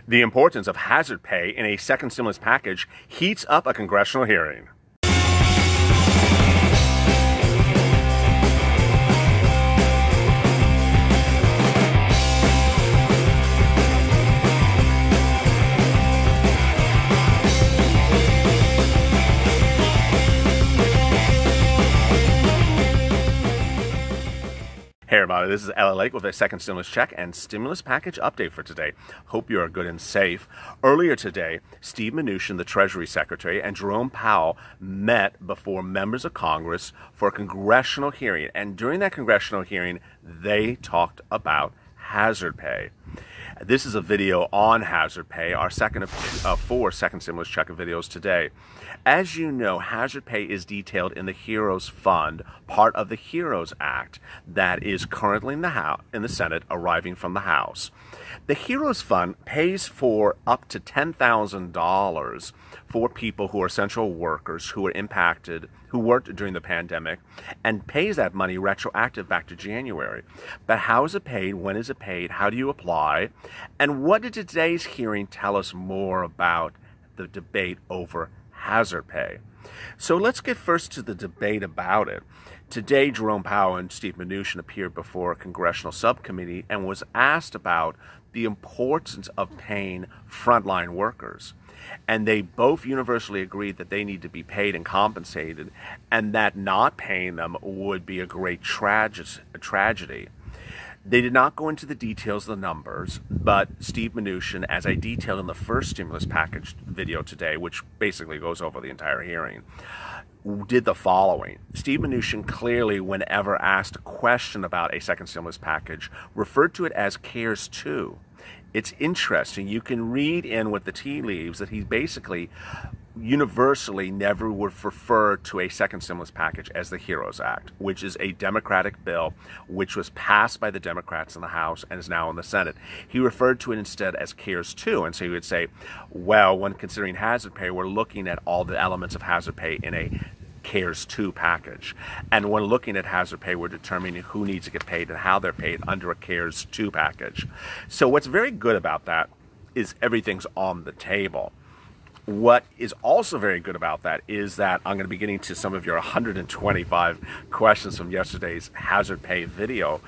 The importance of hazard pay in a second stimulus package heats up a congressional hearing. Hey everybody, this is LALATE with a second stimulus check and stimulus package update for today. Hope you are good and safe. Earlier today, Steve Mnuchin, the Treasury Secretary, and Jerome Powell met before members of Congress for a congressional hearing. And during that congressional hearing, they talked about hazard pay. This is a video on hazard pay, our second of 4 second stimulus check videos today. As you know, hazard pay is detailed in the HEROES Fund, part of the HEROES Act that is currently in the Senate, arriving from the House. The HEROES Fund pays for up to $10,000 for people who are essential workers who were impacted, who worked during the pandemic, and pays that money retroactive back to January. But how is it paid? When is it paid? How do you apply? And what did today's hearing tell us more about the debate over hazard pay? So let's get first to the debate about it. Today, Jerome Powell and Steve Mnuchin appeared before a congressional subcommittee and was asked about the importance of paying frontline workers. And they both universally agreed that they need to be paid and compensated, and that not paying them would be a great tragedy. They did not go into the details of the numbers, but Steve Mnuchin, as I detailed in the first stimulus package video today, which basically goes over the entire hearing, did the following. Steve Mnuchin clearly, whenever asked a question about a second stimulus package, referred to it as CARES 2. It's interesting. You can read in with the tea leaves that he basically universally never would refer to a second stimulus package as the HEROES Act, which is a Democratic bill which was passed by the Democrats in the House and is now in the Senate. He referred to it instead as CARES 2, and so he would say, well, when considering hazard pay, we're looking at all the elements of hazard pay in a CARES 2 package. And when looking at hazard pay, we're determining who needs to get paid and how they're paid under a CARES 2 package. So what's very good about that is everything's on the table. What is also very good about that is that I'm going to be getting to some of your 125 questions from yesterday's hazard pay video.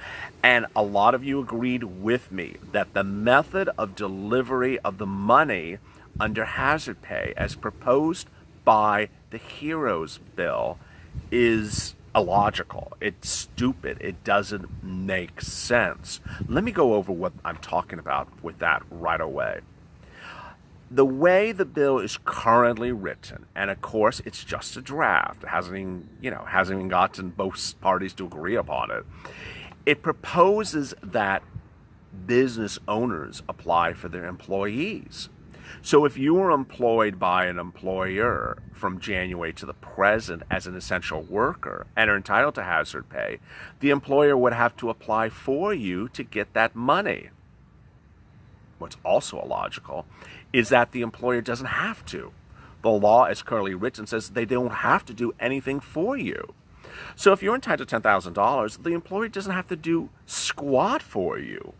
And a lot of you agreed with me that the method of delivery of the money under hazard pay as proposed by the HEROES bill is illogical. It's stupid. It doesn't make sense. Let me go over what I'm talking about with that right away. The way the bill is currently written, and of course it's just a draft, it hasn't even gotten both parties to agree upon it. It proposes that business owners apply for their employees. So if you were employed by an employer from January to the present as an essential worker and are entitled to hazard pay, the employer would have to apply for you to get that money. What's also illogical is that the employer doesn't have to. The law as currently written says they don't have to do anything for you. So if you're entitled to $10,000, the employer doesn't have to do squat for you.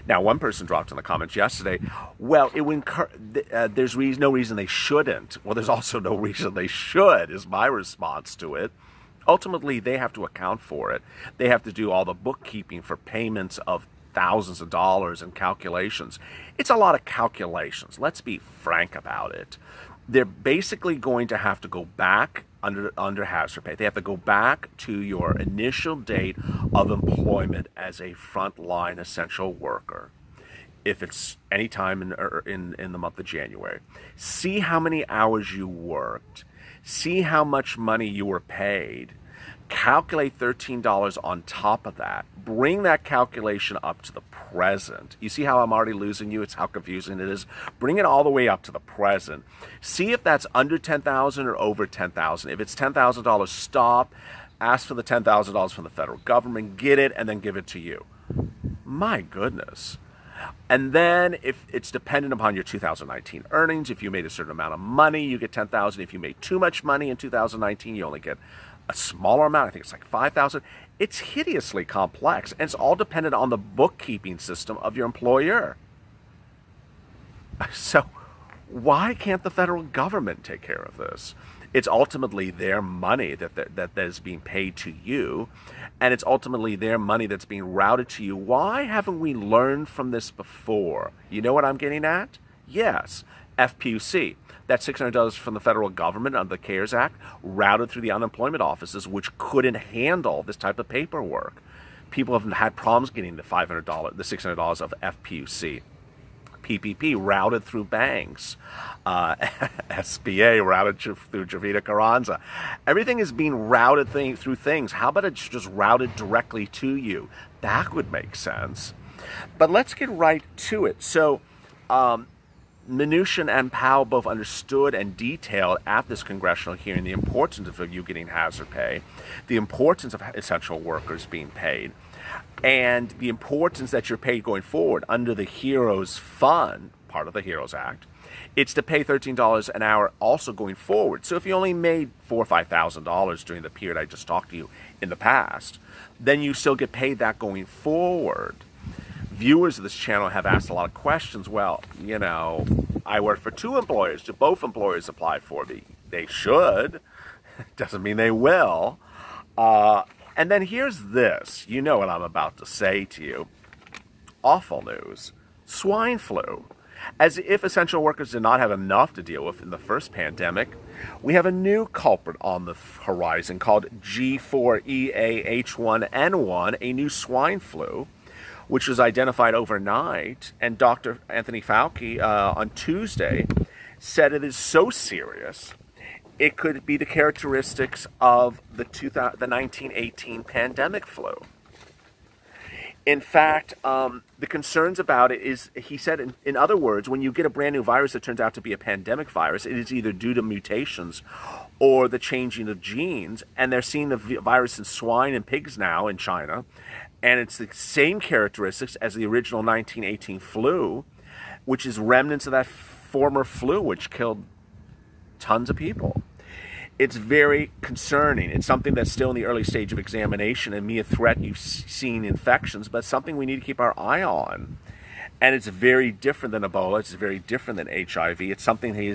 Now, one person dropped in the comments yesterday, well, there's no reason they shouldn't. Well, there's also no reason they should, is my response to it. Ultimately, they have to account for it. They have to do all the bookkeeping for payments of thousands of dollars and calculations. It's a lot of calculations. Let's be frank about it. They're basically going to have to go back under hazard pay. They have to go back to your initial date of employment as a frontline essential worker. If it's any time in the month of January, see how many hours you worked, see how much money you were paid, calculate $13 on top of that. Bring that calculation up to the present. You see how I'm already losing you? It's how confusing it is. Bring it all the way up to the present. See if that's under $10,000 or over $10,000. If it's $10,000, stop. Ask for the $10,000 from the federal government. Get it and then give it to you. My goodness. And then if it's dependent upon your 2019 earnings, if you made a certain amount of money, you get $10,000. If you made too much money in 2019, you only get a smaller amount. I think it's like $5,000. It's hideously complex, and it's all dependent on the bookkeeping system of your employer. So why can't the federal government take care of this? It's ultimately their money that is being paid to you, and it's ultimately their money that's being routed to you. Why haven't we learned from this before? You know what I'm getting at? Yes, FPUC. That's $600 from the federal government under the CARES Act, routed through the unemployment offices, which couldn't handle this type of paperwork. People have had problems getting the $600 of FPUC. PPP routed through banks, SBA routed through Javita Carranza. Everything is being routed through things. How about it's just routed directly to you? That would make sense. But let's get right to it. So Mnuchin and Powell both understood and detailed at this congressional hearing the importance of you getting hazard pay, the importance of essential workers being paid, and the importance that you're paid going forward under the HEROES Fund, part of the HEROES Act. It's to pay $13 an hour also going forward. So if you only made $4,000 or $5,000 during the period I just talked to you in the past, then you still get paid that going forward. Viewers of this channel have asked a lot of questions. Well, you know, I work for 2 employers. Do both employers apply for me? They should. Doesn't mean they will. And then here's this. You know what I'm about to say to you. Awful news. Swine flu. As if essential workers did not have enough to deal with in the first pandemic, we have a new culprit on the horizon called G4EAH1N1, a new swine flu, which was identified overnight. And Dr. Anthony Fauci on Tuesday said it is so serious it could be the characteristics of the 1918 pandemic flu. In fact, the concerns about it is, he said, in other words, when you get a brand new virus that turns out to be a pandemic virus, it is either due to mutations or the changing of genes. And they're seeing the virus in swine and pigs now in China. And it's the same characteristics as the original 1918 flu, which is remnants of that former flu, which killed tons of people. It's very concerning. It's something that's still in the early stage of examination and a threat. You've seen infections, but something we need to keep our eye on. And it's very different than Ebola. It's very different than HIV. It's something we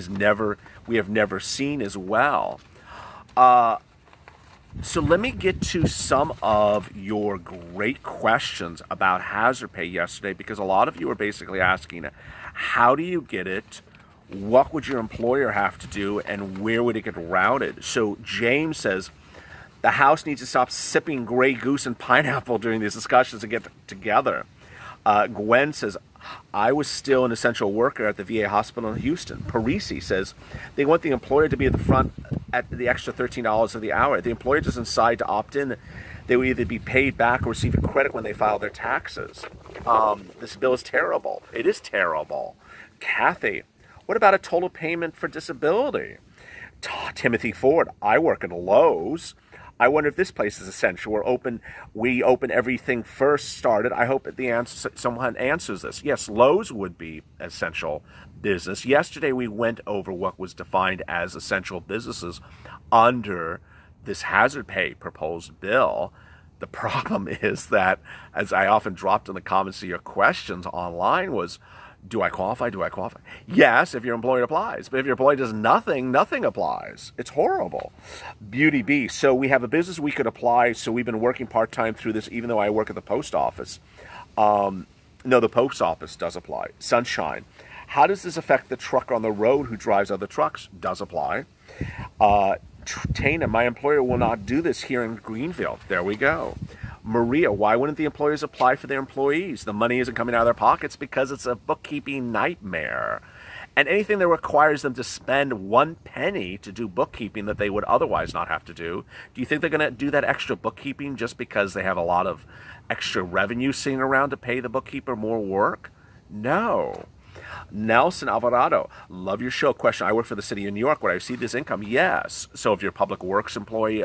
have never seen as well. So let me get to some of your great questions about hazard pay yesterday, because a lot of you are basically asking, how do you get it? What would your employer have to do, and where would it get routed? So James says, the House needs to stop sipping Grey Goose and pineapple during these discussions and get together. Gwen says, I was still an essential worker at the VA hospital in Houston. Parisi says, they want the employer to be at the front at the extra $13 of the hour. If the employer doesn't decide to opt in, they will either be paid back or receive a credit when they file their taxes. This bill is terrible. It is terrible. Kathy, what about a total payment for disability? Timothy Ford, I work at Lowe's. I wonder if this place is essential. We open everything first started. I hope someone answers this. Yes, Lowe's would be essential business. Yesterday we went over what was defined as essential businesses under this hazard pay proposed bill. The problem is that, as I often dropped in the comments to your questions online, was, do I qualify? Do I qualify? Yes, if your employer applies. But if your employer does nothing, nothing applies. It's horrible. Beauty Bee. So we have a business we could apply. So we've been working part-time through this, even though I work at the post office. No, the post office does apply. Sunshine. How does this affect the trucker on the road who drives other trucks? Does apply. Tana, my employer will not do this here in Greenville. There we go. Maria, why wouldn't the employers apply for their employees? The money isn't coming out of their pockets because it's a bookkeeping nightmare. And anything that requires them to spend 1 penny to do bookkeeping that they would otherwise not have to do you think they're going to do that extra bookkeeping just because they have a lot of extra revenue sitting around to pay the bookkeeper more work? No. Nelson Alvarado, love your show. Question, I work for the city of New York. Would I receive this income? Yes. So if you're a public works employee,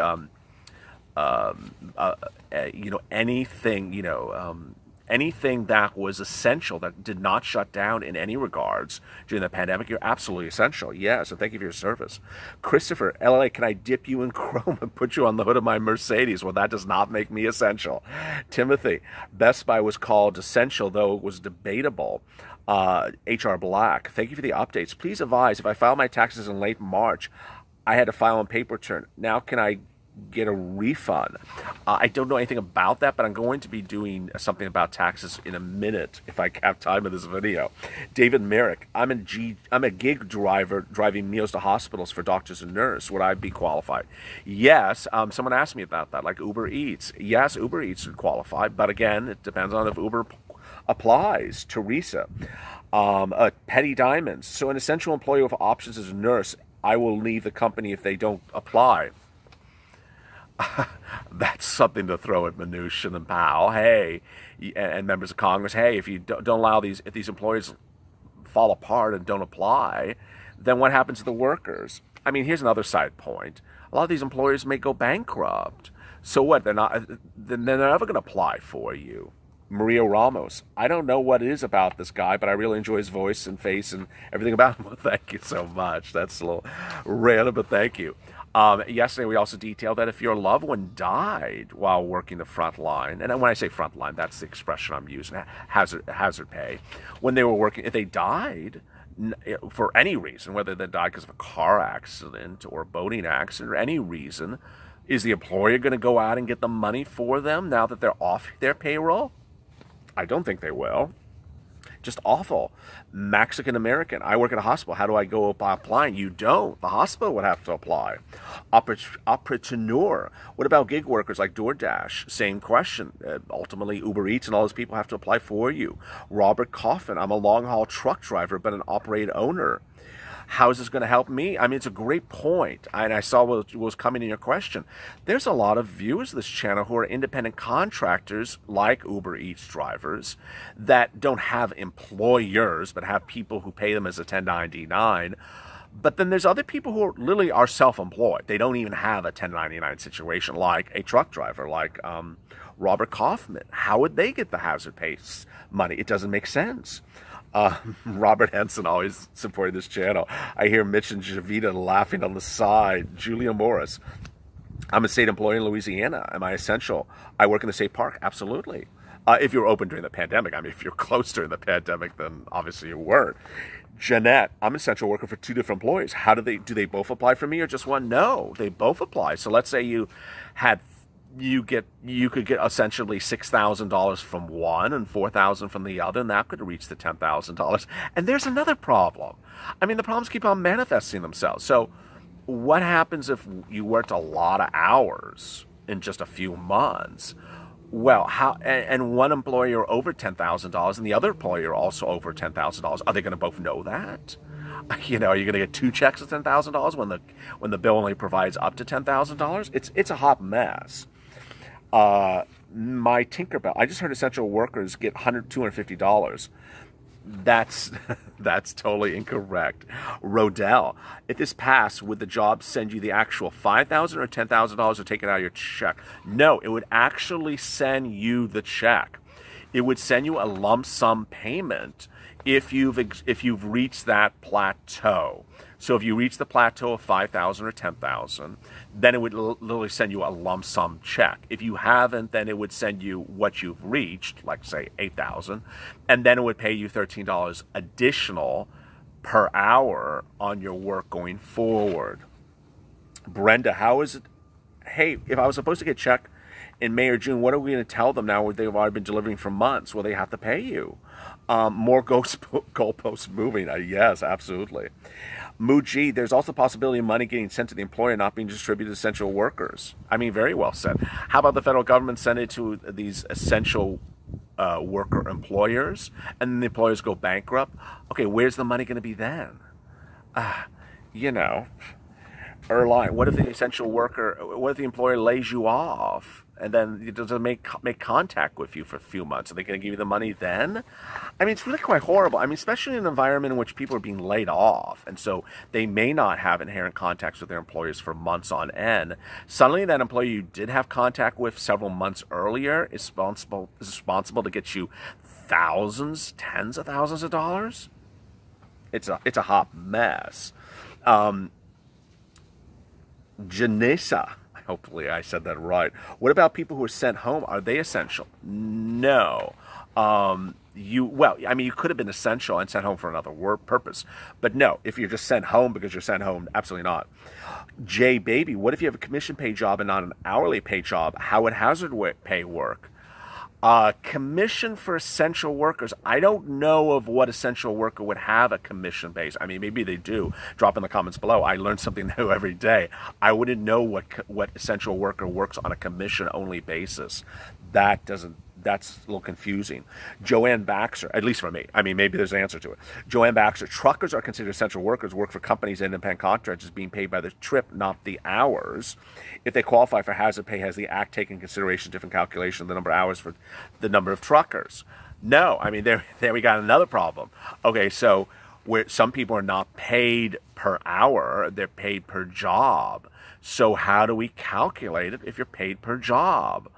anything that was essential, that did not shut down in any regards during the pandemic, you're absolutely essential. Yes, and thank you for your service. Christopher, LA, can I dip you in chrome and put you on the hood of my Mercedes? Well, that does not make me essential. Timothy, Best Buy was called essential, though it was debatable. HR Black, thank you for the updates. Please advise, if I filed my taxes in late March, I had to file on paper return. Now can I get a refund? I don't know anything about that, but I'm going to be doing something about taxes in a minute if I have time in this video. David Merrick, I'm a gig driver driving meals to hospitals for doctors and nurses. Would I be qualified? Yes. Someone asked me about that, like Uber Eats. Yes, Uber Eats would qualify, but again, it depends on if Uber applies. Teresa, Petty Diamonds. So an essential employee with options as a nurse, I will leave the company if they don't apply. That's something to throw at Mnuchin and Powell. Hey, and members of Congress. Hey, if you don't allow if these employees fall apart and don't apply, then what happens to the workers? I mean, here's another side point. A lot of these employers may go bankrupt. So what? They're never going to apply for you. Maria Ramos. I don't know what it is about this guy, but I really enjoy his voice and face and everything about him. Well, thank you so much. That's a little random, but thank you. Yesterday, we also detailed that if your loved one died while working the front line, and when I say front line, that's the expression I'm using, hazard pay. When they were working, if they died for any reason, whether they died because of a car accident or a boating accident or any reason, is the employer going to go out and get the money for them now that they're off their payroll? I don't think they will. Just awful. Mexican American. I work at a hospital. How do I go about applying? You don't. The hospital would have to apply. Opportuneur. What about gig workers like DoorDash? Same question. Ultimately, Uber Eats and all those people have to apply for you. Robert Coffin. I'm a long-haul truck driver, but an operated owner. How is this going to help me? I mean, it's a great point, and I saw what was coming in your question. There's a lot of viewers of this channel who are independent contractors, like Uber Eats drivers, that don't have employers, but have people who pay them as a 1099. But then there's other people who literally are self-employed. They don't even have a 1099 situation, like a truck driver, like Robert Kaufman. How would they get the hazard pay money? It doesn't make sense. Robert Henson always supporting this channel. I hear Mitch and Javita laughing on the side. Julia Morris. I'm a state employee in Louisiana. Am I essential? I work in the state park. Absolutely. If you're open during the pandemic. I mean, if you're close during the pandemic, then obviously you weren't. Jeanette, I'm an essential worker for 2 different employees. How do they both apply for me or just one? No, they both apply. So let's say you could get essentially $6,000 from one and $4,000 from the other, and that could reach the $10,000. And there's another problem. I mean, the problems keep on manifesting themselves. So what happens if you worked a lot of hours in just a few months? Well, and one employer over $10,000 and the other employer also over $10,000. Are they going to both know that? You know, are you going to get 2 checks of $10,000 when the bill only provides up to $10,000? It's a hot mess. My Tinkerbell. I just heard essential workers get $250. That's totally incorrect. Rodell, if this passed, would the job send you the actual $5,000 or $10,000 or take it out of your check? No, it would actually send you the check. It would send you a lump sum payment if you've reached that plateau. So if you reach the plateau of $5,000 or $10,000, then it would literally send you a lump sum check. If you haven't, then it would send you what you've reached, like say $8,000, and then it would pay you $13 additional per hour on your work going forward. Brenda, how is it? Hey, if I was supposed to get a check in May or June, what are we going to tell them now? They've already been delivering for months. Well, they have to pay you. More goalposts moving. Yes, absolutely. Muji, there's also the possibility of money getting sent to the employer not being distributed to essential workers. I mean, very well said. How about the federal government send it to these essential worker employers, and then the employers go bankrupt? Okay, where's the money going to be then? You know, Erline, what if the essential worker, what if the employer lays you off and then it doesn't make contact with you for a few months? Are they going to give you the money then? I mean, it's really quite horrible. I mean, especially in an environment in which people are being laid off, and so they may not have inherent contacts with their employers for months on end. Suddenly, that employer you did have contact with several months earlier is responsible to get you thousands, tens of thousands of dollars. It's a hot mess. Janessa, hopefully I said that right. What about people who are sent home? Are they essential? No. Well, I mean, you could have been essential and sent home for another work purpose, but no, if you're just sent home because you're sent home, absolutely not. Jay Baby, what if you have a commission pay job and not an hourly pay job? How would hazard pay work? Commission for essential workers. I don't know of what essential worker would have a commission base. I mean, maybe they do. Drop in the comments below. I learn something new every day. I wouldn't know what essential worker works on a commission-only basis. That's a little confusing. Joanne Baxter, at least for me. I mean, maybe there's an answer to it. Joanne Baxter, truckers are considered essential workers, work for companies and independent contractors being paid by the trip, not the hours. If they qualify for hazard pay, has the Act taken into consideration different calculation of the number of hours for the number of truckers? No. I mean, there we got another problem. Okay, so where some people are not paid per hour, they're paid per job. So how do we calculate it if you're paid per job?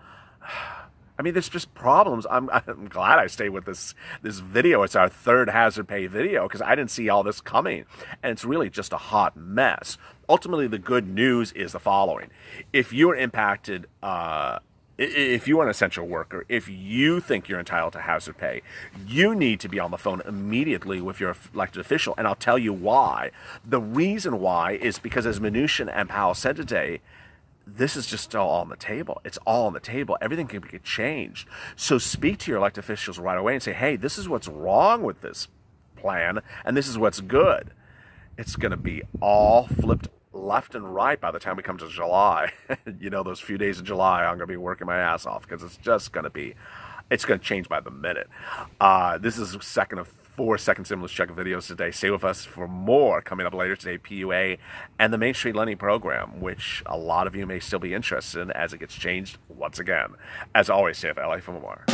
I mean, there's just problems. I'm glad I stayed with this video. It's our third hazard pay video because I didn't see all this coming. And it's really just a hot mess. Ultimately, the good news is the following. If you're impacted, if you're an essential worker, if you think you're entitled to hazard pay, you need to be on the phone immediately with your elected official. And I'll tell you why. The reason why is because, as Mnuchin and Powell said today, this is just all on the table. It's all on the table. Everything can be changed. So speak to your elected officials right away and say, hey, this is what's wrong with this plan, and this is what's good. It's going to be all flipped left and right by the time we come to July. You know, those few days in July, I'm going to be working my ass off because it's just going to be, it's going to change by the minute. This is second of 4 second stimulus check videos today. Stay with us for more coming up later today. PUA and the Main Street Lending Program, which a lot of you may still be interested in as it gets changed once again. As always, stay with LA for more.